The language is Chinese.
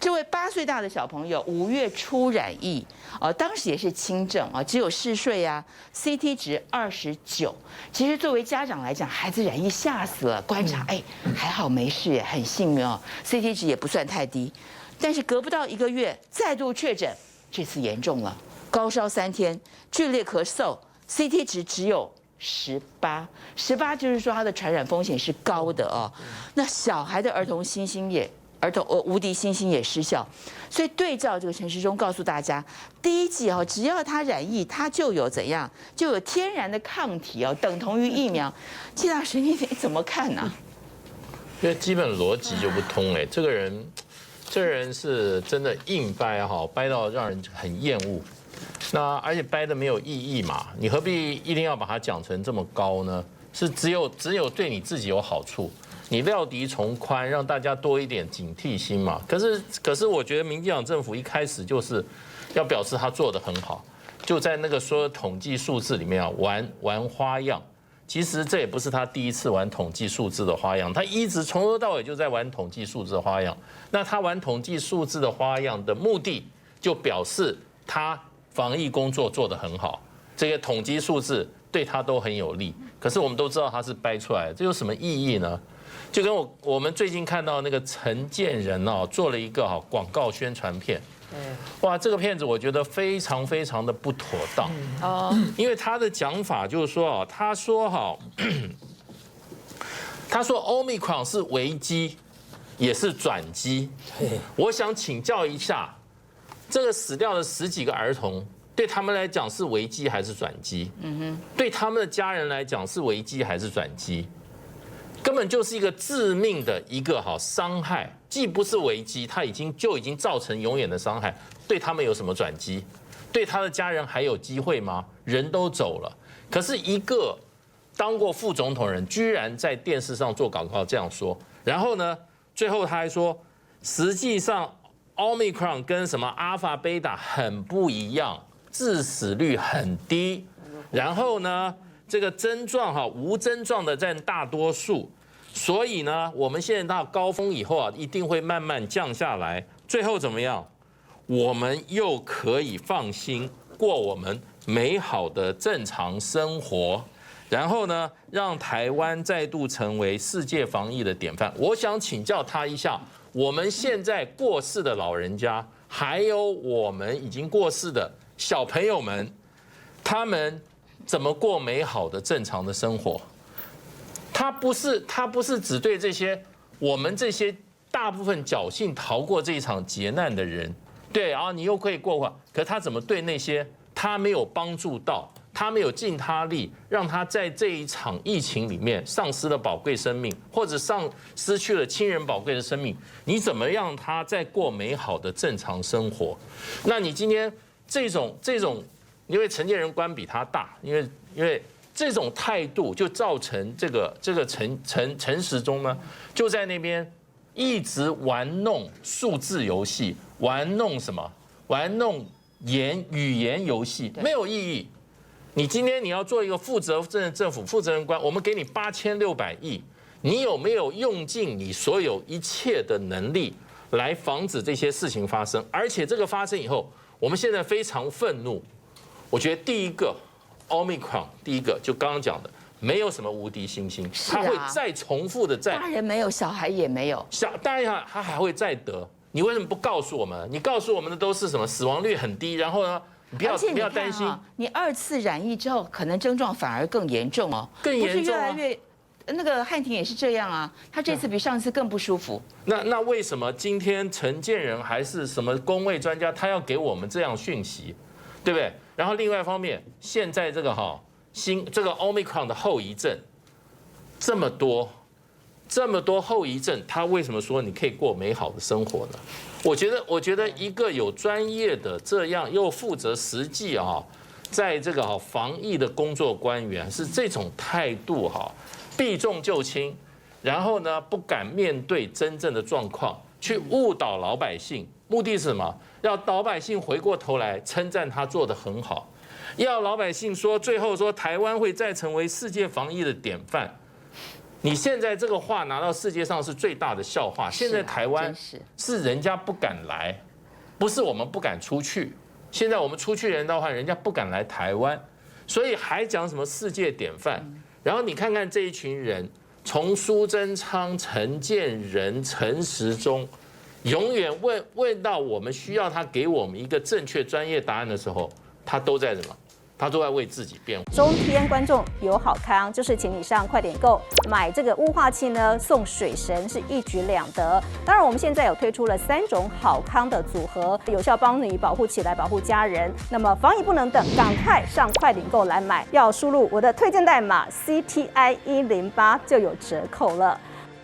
这位8岁大的小朋友5月初染疫，当时也是轻症啊，只有嗜睡啊 ，CT 值29。其实作为家长来讲，孩子染疫吓死了，观察还好没事耶，很幸运哦，CT 值也不算太低。但是隔不到1个月再度确诊，这次严重了，高烧3天，剧烈咳嗽 ，CT 值只有18就是说它的传染风险是高的哦。那小孩的儿童无敌星星也失效，所以对照这个陈时中告诉大家，第一剂只要他染疫，他就有怎样，就有天然的抗体等同于疫苗。季大师，你怎么看呢？因为基本逻辑就不通哎，这个人是真的硬掰掰到让人很厌恶。那而且掰的没有意义嘛，你何必一定要把它讲成这么高呢？是只有对你自己有好处。你料敌从宽，让大家多一点警惕心嘛。可是，我觉得民进党政府一开始就是要表示他做得很好，就在那个所有统计数字里面玩花样。其实这也不是他第一次玩统计数字的花样，他一直从头到尾就在玩统计数字的花样。那他玩统计数字的花样的目的，就表示他防疫工作做得很好，这些统计数字对他都很有利。可是我们都知道他是掰出来的，这有什么意义呢？就跟我们最近看到那个陈建仁做了一个广告宣传片，哇，这个片子我觉得非常非常的不妥当因为他的讲法就是说他说 Omicron 是危机，也是转机。我想请教一下，这个死掉的10几个儿童，对他们来讲是危机还是转机？对他们的家人来讲是危机还是转机？根本就是一个致命的一个伤害，既不是危机，它已经造成永远的伤害。对他们有什么转机？对他的家人还有机会吗？人都走了，可是一个当过副总统人，居然在电视上做广告这样说。然后呢，最后他还说，实际上 Omicron 跟什么 Alpha、Beta 很不一样，致死率很低。然后呢，这个症状无症状的占大多数。所以呢，我们现在到高峰以后一定会慢慢降下来。最后怎么样？我们又可以放心过我们美好的正常生活，然后呢，让台湾再度成为世界防疫的典范。我想请教他一下，我们现在过世的老人家，还有我们已经过世的小朋友们，他们怎么过美好的正常的生活？他不是只对这些我们这些大部分侥幸逃过这一场劫难的人，对啊，你又可以过关，可他怎么对那些他没有帮助到，他没有尽他力，让他在这一场疫情里面丧失了宝贵生命，或者失去了亲人宝贵的生命，你怎么让他再过美好的正常生活？那你今天这种，因为陈建仁官比他大，因为这种态度就造成这个陈时中呢，就在那边一直玩弄数字游戏，玩弄什么？玩弄语言游戏，没有意义。你今天你要做一个负责任的政府、负责任官，我们给你8600亿，你有没有用尽你所有一切的能力来防止这些事情发生？而且这个发生以后，我们现在非常愤怒。我觉得第一个。Omicron 第一个就刚刚讲的，没有什么无敌星星，它会再重复的再。大人没有，小孩也没有。当然他还会再得，你为什么不告诉我们？你告诉我们的都是什么？死亡率很低，然后呢，你不要担心。你2次染疫之后，可能症状反而更严重哦，更严重，不是越来越。那个汉庭也是这样啊，他这次比上次更不舒服。那为什么今天陈建仁还是什么公卫专家，他要给我们这样讯息，对不对？然后另外一方面，现在这个这个 Omicron 的后遗症这么多后遗症，他为什么说你可以过美好的生活呢？我觉得一个有专业的这样又负责实际在这个防疫的工作官员是这种态度避重就轻，然后呢不敢面对真正的状况，去误导老百姓。目的是什么？要老百姓回过头来称赞他做得很好，要老百姓说最后说台湾会再成为世界防疫的典范。你现在这个话拿到世界上是最大的笑话。现在台湾是人家不敢来，不是我们不敢出去。现在我们出去人的话，人家不敢来台湾，所以还讲什么世界典范？然后你看看这一群人，从苏贞昌、陈建仁、陈时中，永远问到我们需要他给我们一个正确专业答案的时候，他都在什么？他都在为自己辩护。中天观众有好康，就是请你上快点购买这个雾化器呢，送水神是一举两得。当然，我们现在有推出了3种好康的组合，有效帮你保护起来，保护家人。那么防疫不能等，赶快上快点购来买，要输入我的推荐代码 CTI108就有折扣了。